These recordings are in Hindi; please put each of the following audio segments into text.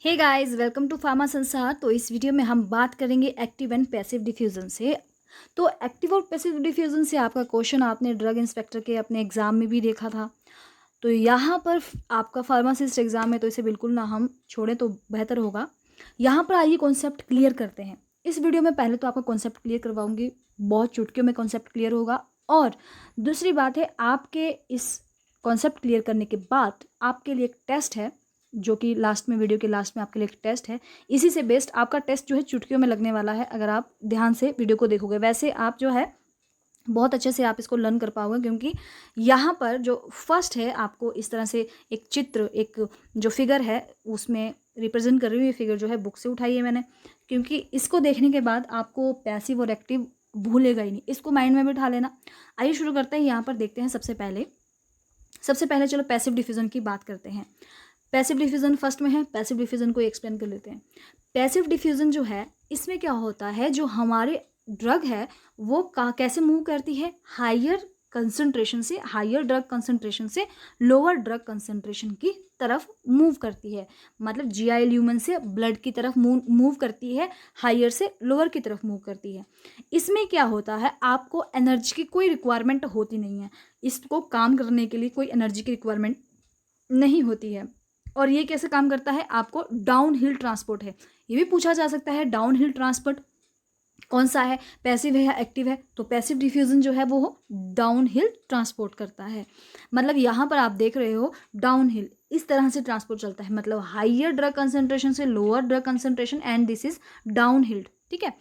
Hey guys, welcome to pharma Sansar. तो इस वीडियो में हम बात करेंगे एक्टिव एंड पैसिव डिफ्यूजन से। तो एक्टिव और पैसिव डिफ्यूजन से आपका क्वेश्चन आपने ड्रग इंस्पेक्टर के अपने एग्जाम में भी देखा था। तो यहाँ पर आपका फार्मासिस्ट एग्जाम है, तो इसे बिल्कुल ना हम छोड़ें तो बेहतर होगा। यहाँ पर आइए कॉन्सेप्ट क्लियर करते हैं। इस वीडियो में पहले तो आपका कॉन्सेप्ट क्लियर करवाऊंगी, बहुत चुटकियों में कॉन्सेप्ट क्लियर होगा। और दूसरी बात है, आपके इस कॉन्सेप्ट क्लियर करने के बाद आपके लिए एक टेस्ट है, जो कि लास्ट में, वीडियो के लास्ट में आपके लिए एक टेस्ट है। इसी से बेस्ड आपका टेस्ट जो है चुटकियों में लगने वाला है, अगर आप ध्यान से वीडियो को देखोगे। वैसे आप जो है बहुत अच्छे से आप इसको लर्न कर पाओगे, क्योंकि यहाँ पर जो फर्स्ट है आपको इस तरह से एक चित्र, एक जो फिगर है उसमें रिप्रेजेंट कर रही हूँ। ये फिगर जो है बुक से उठाई है मैंने, क्योंकि इसको देखने के बाद आपको पैसिव और एक्टिव भूलेगा ही नहीं, इसको माइंड में बिठा लेना। आइए शुरू करते हैं। यहाँ पर देखते हैं सबसे पहले चलो पैसिव डिफ्यूजन की बात करते हैं। पैसिव डिफ्यूजन फर्स्ट में है। पैसिव डिफ्यूजन को एक्सप्लेन कर लेते हैं। पैसिव डिफ्यूजन जो है, इसमें क्या होता है, जो हमारे ड्रग है वो कैसे मूव करती है, हायर कंसंट्रेशन से, हायर ड्रग कंसंट्रेशन से लोअर ड्रग कंसंट्रेशन की तरफ मूव करती है। मतलब जीआई ल्यूमेन से ब्लड की तरफ मूव करती है, हायर से लोअर की तरफ मूव करती है। इसमें क्या होता है, आपको एनर्जी की कोई रिक्वायरमेंट होती नहीं है। इसको काम करने के लिए कोई एनर्जी की रिक्वायरमेंट नहीं होती है। और ये कैसे काम करता है, आपको डाउन हिल ट्रांसपोर्ट है। ये भी पूछा जा सकता है, डाउन हिल ट्रांसपोर्ट कौन सा है, पैसिव है या एक्टिव है। तो पैसिव डिफ्यूजन जो है वो डाउन हिल ट्रांसपोर्ट करता है। मतलब यहाँ पर आप देख रहे हो डाउन हिल इस तरह से ट्रांसपोर्ट चलता है, मतलब हाइयर ड्रग कंसेंट्रेशन से lower drug concentration, and this is down hill. ठीक है।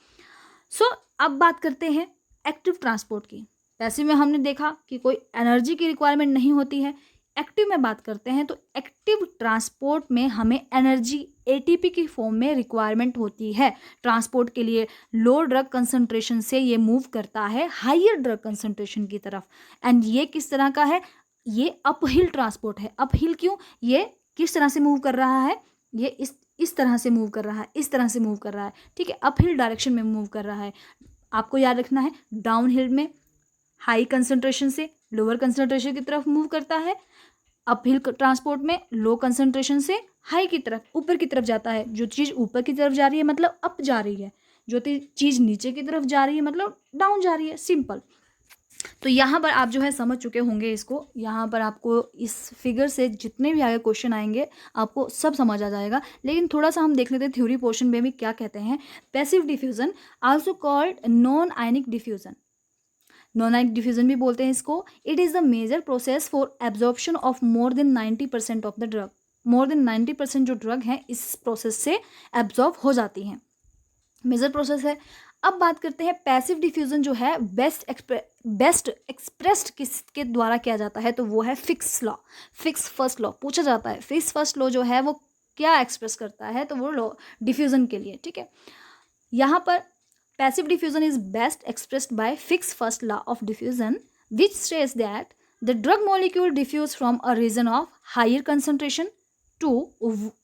सो अब बात करते हैं एक्टिव ट्रांसपोर्ट की। पैसिव में हमने देखा कि कोई एनर्जी की रिक्वायरमेंट नहीं होती है। एक्टिव में बात करते हैं तो एक्टिव ट्रांसपोर्ट में हमें एनर्जी एटीपी की फॉर्म में रिक्वायरमेंट होती है ट्रांसपोर्ट के लिए। लो ड्रग कंसंट्रेशन से ये मूव करता है हाइयर ड्रग कंसंट्रेशन की तरफ। एंड ये किस तरह का है, ये अपहिल ट्रांसपोर्ट है। अपहिल क्यों, ये किस तरह से मूव कर रहा है, ये इस तरह से मूव कर रहा है, इस तरह से मूव कर रहा है। ठीक है, अपहिल डायरेक्शन में मूव कर रहा है। आपको याद रखना है, डाउन हिल में हाई कंसंट्रेशन से लोअर कंसंट्रेशन की तरफ मूव करता है, अपहिल ट्रांसपोर्ट में लो कंसंट्रेशन से हाई की तरफ, ऊपर की तरफ जाता है। जो चीज़ ऊपर की तरफ जा रही है मतलब अप जा रही है, जो चीज़ नीचे की तरफ जा रही है मतलब डाउन जा रही है। सिंपल। तो यहाँ पर आप जो है समझ चुके होंगे इसको। यहाँ पर आपको इस फिगर से जितने भी आगे क्वेश्चन आएंगे आपको सब समझ आ जाएगा। लेकिन थोड़ा सा हम देख लेते हैं थ्योरी पोर्शन में भी क्या कहते हैं। Passive diffusion also called non ionic diffusion, non ionic diffusion भी बोलते हैं इसको। It is the major process for absorption of more than 90% of the drug. More than 90% जो ड्रग है इस प्रोसेस से एब्जॉर्ब हो जाती हैं, मेजर प्रोसेस है। अब बात करते हैं पैसिव डिफ्यूजन जो है बेस्ट एक्सप्रेस्ड किसके द्वारा किया जाता है, तो वो है fix law, fix first law. पूछा जाता है फिक्स फर्स्ट लॉ जो है वो क्या एक्सप्रेस करता है, तो वो लॉ डिफ्यूजन के लिए। ठीक है, यहाँ पर passive diffusion is best expressed by Fick's first law of diffusion, which states that the drug molecule diffuse from a region of higher concentration to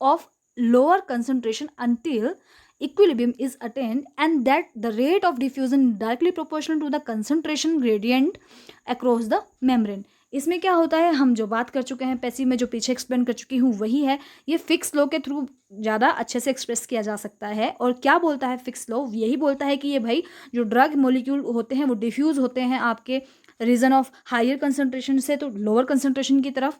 of lower concentration until equilibrium is attained, and that the rate of diffusion is directly proportional to the concentration gradient across the membrane. इसमें क्या होता है, हम जो बात कर चुके हैं पैसिव में, जो पीछे एक्सप्लेन कर चुकी हूँ वही है। ये फिक्स लॉ के थ्रू ज़्यादा अच्छे से एक्सप्रेस किया जा सकता है। और क्या बोलता है फिक्स लॉ, यही बोलता है कि ये भाई जो ड्रग मॉलिक्यूल होते हैं वो डिफ्यूज़ होते हैं आपके रीजन ऑफ हायर कंसंट्रेशन से तो लोअर कंसंट्रेशन की तरफ,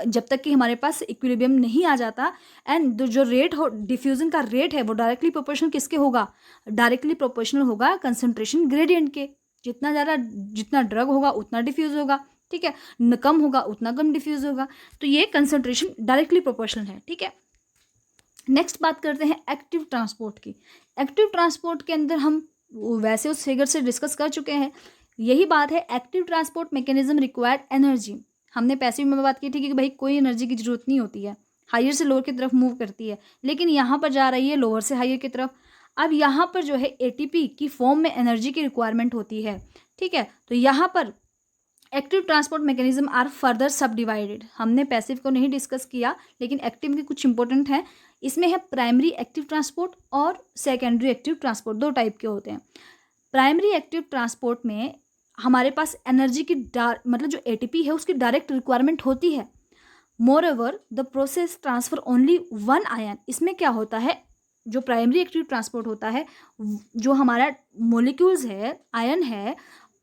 जब तक कि हमारे पास इक्विलिब्रियम नहीं आ जाता। एंड जो रेट हो, डिफ्यूजन का रेट है, वो डायरेक्टली प्रोपोर्शनल किसके होगा, डायरेक्टली प्रोपोर्शनल होगा कंसंट्रेशन ग्रेडियंट के। जितना ड्रग होगा उतना डिफ्यूज होगा। ठीक है, कम होगा उतना कम डिफ्यूज होगा। तो ये कंसंट्रेशन डायरेक्टली प्रोपोर्शनल है। ठीक है, नेक्स्ट बात करते हैं एक्टिव ट्रांसपोर्ट की। एक्टिव ट्रांसपोर्ट के अंदर हम वैसे उस फिगर से डिस्कस कर चुके हैं, यही बात है। Active transport mechanism required energy. हमने पैसिव में बात की थी कि भाई कोई एनर्जी की जरूरत नहीं होती है, हायर से लोअर की तरफ मूव करती है, लेकिन यहाँ पर जा रही है लोअर से हायर की तरफ। अब यहाँ पर जो है एटीपी की फॉर्म में एनर्जी की रिक्वायरमेंट होती है। ठीक है, तो यहाँ पर active transport mechanism are further sub divided. हमने पैसिव को नहीं डिस्कस किया, लेकिन एक्टिव के कुछ इंपॉर्टेंट हैं। इसमें है प्राइमरी एक्टिव ट्रांसपोर्ट और सेकेंडरी एक्टिव ट्रांसपोर्ट, दो टाइप के होते हैं। प्राइमरी एक्टिव ट्रांसपोर्ट में हमारे पास एनर्जी की मतलब जो एटीपी है उसकी डायरेक्ट रिक्वायरमेंट होती है, more over the process transfer only one ion, इसमें क्या होता है, जो प्राइमरी एक्टिव ट्रांसपोर्ट होता है, जो हमारा मोलिक्यूल्स है, आयन है,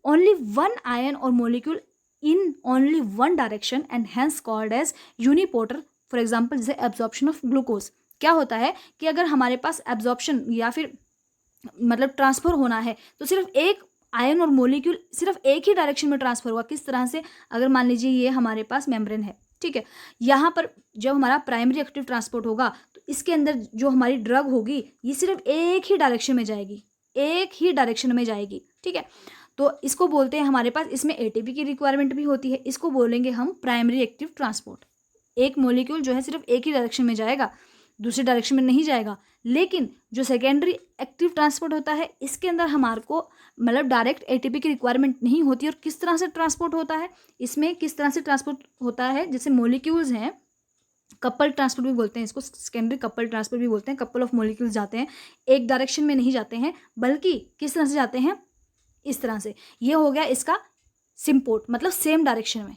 ओनली वन आयन और molecule in only one direction and hence called as uniporter. For example जैसे एब्जॉर्प्शन ऑफ ग्लूकोज, क्या होता है कि अगर हमारे पास एब्जॉर्प्शन या फिर मतलब ट्रांसफर होना है तो सिर्फ एक आयन और मोलिक्यूल सिर्फ एक ही डायरेक्शन में ट्रांसफर हुआ। किस तरह से, अगर मान लीजिए ये हमारे पास मेम्ब्रेन है, ठीक है, यहाँ पर जब हमारा प्राइमरी एक्टिव ट्रांसपोर्ट होगा तो इसके अंदर जो हमारी ड्रग होगी ये सिर्फ एक ही डायरेक्शन में जाएगी, एक ही डायरेक्शन में जाएगी, ठीक है। तो इसको बोलते हैं, हमारे पास इसमें एटीपी की रिक्वायरमेंट भी होती है, इसको बोलेंगे हम प्राइमरी एक्टिव ट्रांसपोर्ट। एक मोलिक्यूल जो है सिर्फ एक ही डायरेक्शन में जाएगा, दूसरे डायरेक्शन में नहीं जाएगा। लेकिन जो सेकेंडरी एक्टिव ट्रांसपोर्ट होता है इसके अंदर हमारे को मतलब डायरेक्ट एटीपी की रिक्वायरमेंट नहीं होती। और किस तरह से ट्रांसपोर्ट होता है, इसमें किस तरह से ट्रांसपोर्ट होता है, जैसे मोलिक्यूल्स हैं, कपल ट्रांसपोर्ट भी बोलते हैं इसको, सेकेंडरी कपल ट्रांसपोर्ट भी बोलते हैं। कपल ऑफ मोलिक्यूल्स जाते हैं, एक डायरेक्शन में नहीं जाते हैं, बल्कि किस तरह से जाते हैं, इस तरह से। ये हो गया इसका सिम्पोर्ट, मतलब सेम डायरेक्शन में।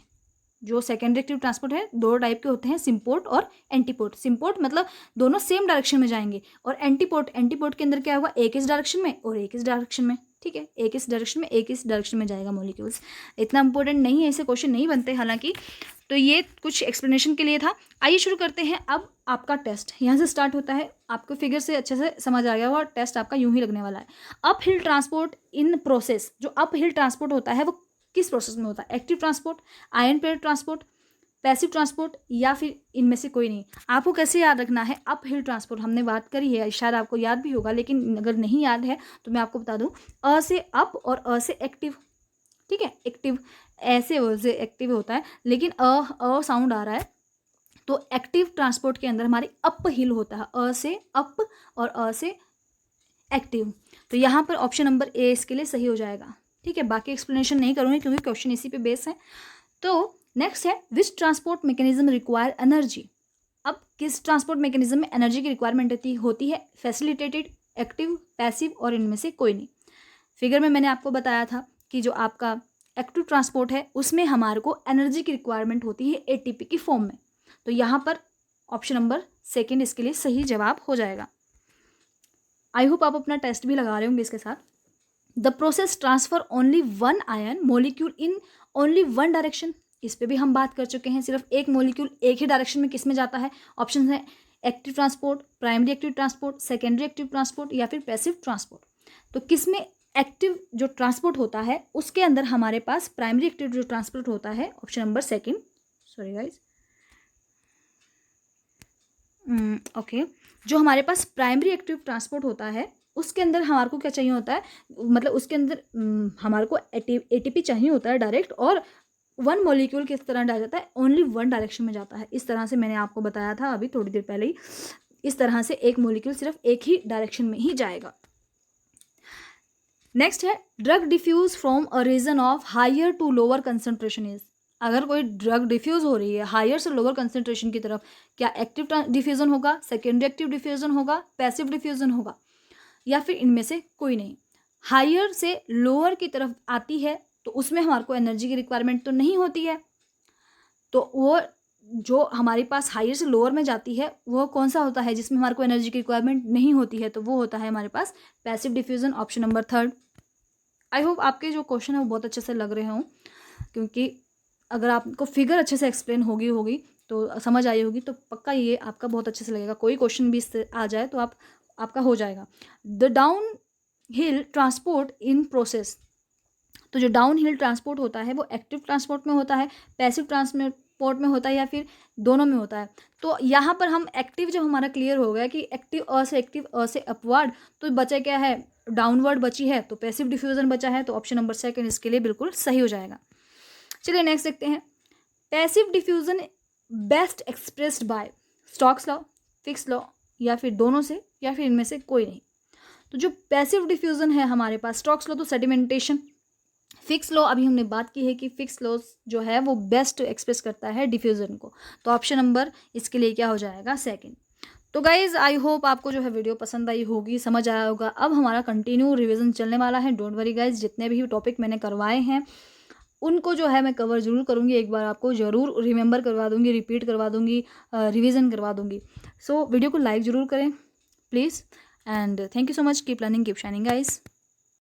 जो सेकेंडरी एक्टिव ट्रांसपोर्ट है दो टाइप के होते हैं, सिम्पोर्ट और एंटीपोर्ट। सिम्पोर्ट मतलब दोनों सेम डायरेक्शन में जाएंगे, और एंटीपोर्ट, एंटीपोर्ट के अंदर क्या होगा, एक इस डायरेक्शन में और एक इस डायरेक्शन में, ठीक है, एक इस डायरेक्शन में एक इस डायरेक्शन में जाएगा मोलिक्यूल्स। इतना इंपॉर्टेंट नहीं है, ऐसे क्वेश्चन नहीं बनते हालांकि। तो ये कुछ एक्सप्लेनेशन के लिए था। आइए शुरू करते हैं अब आपका टेस्ट। यहाँ से स्टार्ट होता है, आपको फिगर से अच्छे से समझ आ गया होगा, टेस्ट आपका यूं ही लगने वाला है। Up hill transport in process, जो अप हिल ट्रांसपोर्ट होता है वो किस प्रोसेस में होता है, active transport, ion pair transport, passive transport, या फिर इनमें से कोई नहीं। आपको कैसे याद रखना है, अप हिल ट्रांसपोर्ट हमने बात करी है, शायद आपको याद भी होगा, लेकिन अगर नहीं याद है तो मैं आपको बता दूं, अ से अप और अ से एक्टिव, ठीक है, एक्टिव ऐसे से एक्टिव होता है, लेकिन अ साउंड आ रहा है, तो एक्टिव ट्रांसपोर्ट के अंदर हमारी अप हिल होता है, अ से अप और अ से एक्टिव। तो यहाँ पर ऑप्शन नंबर ए इसके लिए सही हो जाएगा, ठीक है। बाकी एक्सप्लेनेशन नहीं करूँगी क्योंकि क्वेश्चन इसी पे बेस है। तो नेक्स्ट है, विच ट्रांसपोर्ट मैकेनिज्म रिक्वायर एनर्जी। अब किस ट्रांसपोर्ट मैकेनिज्म में एनर्जी की रिक्वायरमेंट होती है, फैसिलिटेटेड, एक्टिव, पैसिव और इनमें से कोई नहीं। फिगर में मैंने आपको बताया था कि जो आपका एक्टिव ट्रांसपोर्ट है उसमें हमारे को एनर्जी की रिक्वायरमेंट होती है एटीपी की फॉर्म में। तो यहाँ पर ऑप्शन नंबर सेकेंड इसके लिए सही जवाब हो जाएगा। आई होप आप अपना टेस्ट भी लगा रहे होंगे इसके साथ। The process transfer only one ion molecule in only one direction, इस पे भी हम बात कर चुके हैं। सिर्फ एक मोलिक्यूल एक ही डायरेक्शन में किस में जाता है, ऑप्शन है active transport, primary active transport, secondary active transport या फिर पैसिव ट्रांसपोर्ट। तो किस में एक्टिव जो ट्रांसपोर्ट होता है उसके अंदर हमारे पास प्राइमरी एक्टिव जो ट्रांसपोर्ट होता है, option number second, sorry guys, okay, जो हमारे पास प्राइमरी एक्टिव ट्रांसपोर्ट होता है उसके अंदर हमारे को क्या चाहिए होता है, मतलब उसके अंदर हमारे को एटीपी चाहिए होता है डायरेक्ट, और वन मॉलिक्यूल किस तरह डाल जाता है, ओनली वन डायरेक्शन में जाता है। इस तरह से मैंने आपको बताया था अभी थोड़ी देर पहले ही, इस तरह से एक मॉलिक्यूल सिर्फ एक ही डायरेक्शन में ही जाएगा। नेक्स्ट है, drug diffuse from a region of higher to lower concentration is. अगर कोई ड्रग डिफ्यूज हो रही है हायर से लोअर कंसंट्रेशन की तरफ, क्या एक्टिव डिफ्यूजन होगा, सेकेंडरी एक्टिव डिफ्यूजन होगा, पैसिव डिफ्यूजन होगा, या फिर इनमें से कोई नहीं। हायर से लोअर की तरफ आती है तो उसमें हमारे को एनर्जी की रिक्वायरमेंट तो नहीं होती है। तो वो जो हमारे पास हायर से लोअर में जाती है वो कौन सा होता है जिसमें हमारे को एनर्जी की रिक्वायरमेंट नहीं होती है, तो वो होता है हमारे पास passive diffusion, option number third. I hope आपके जो क्वेश्चन है वो बहुत अच्छे से लग रहे हों, क्योंकि अगर आपको फिगर अच्छे से एक्सप्लेन होगी तो समझ आई होगी, तो पक्का ये आपका बहुत अच्छे से लगेगा। कोई क्वेश्चन भी इससे आ जाए तो आपका हो जाएगा। The down hill transport in process, तो जो डाउन हिल ट्रांसपोर्ट होता है वो एक्टिव ट्रांसपोर्ट में होता है, पैसिव ट्रांसपोर्ट में होता है, या फिर दोनों में होता है। तो यहाँ पर हम एक्टिव जब हमारा क्लियर हो गया कि एक्टिव अ से अपवर्ड, तो बचा क्या है, डाउनवर्ड बची है, तो पैसिव डिफ्यूजन बचा है, तो ऑप्शन नंबर सेकंड इसके लिए बिल्कुल सही हो जाएगा। चलिए नेक्स्ट देखते हैं, passive diffusion best expressed by Stokes law, fix law, या फिर दोनों से, या फिर इनमें से कोई नहीं। तो जो पैसिव डिफ्यूजन है हमारे पास, स्टोक्स लॉ तो सेडिमेंटेशन, फिक्स लॉ अभी हमने बात की है कि फिक्स लॉ जो है वो बेस्ट एक्सप्रेस करता है डिफ्यूजन को, तो ऑप्शन नंबर इसके लिए क्या हो जाएगा, सेकंड। तो गाइज आई होप आपको जो है वीडियो पसंद आई होगी, समझ आया होगा। अब हमारा कंटिन्यू रिवीजन चलने वाला है, डोंट वरी गाइज, जितने भी टॉपिक मैंने करवाए हैं उनको जो है मैं कवर ज़रूर करूँगी, एक बार आपको ज़रूर रिमेंबर करवा दूँगी, रिपीट करवा दूँगी, रिवीजन करवा दूँगी। सो वीडियो को लाइक ज़रूर करें please, and thank you so much. Keep learning, keep shining guys.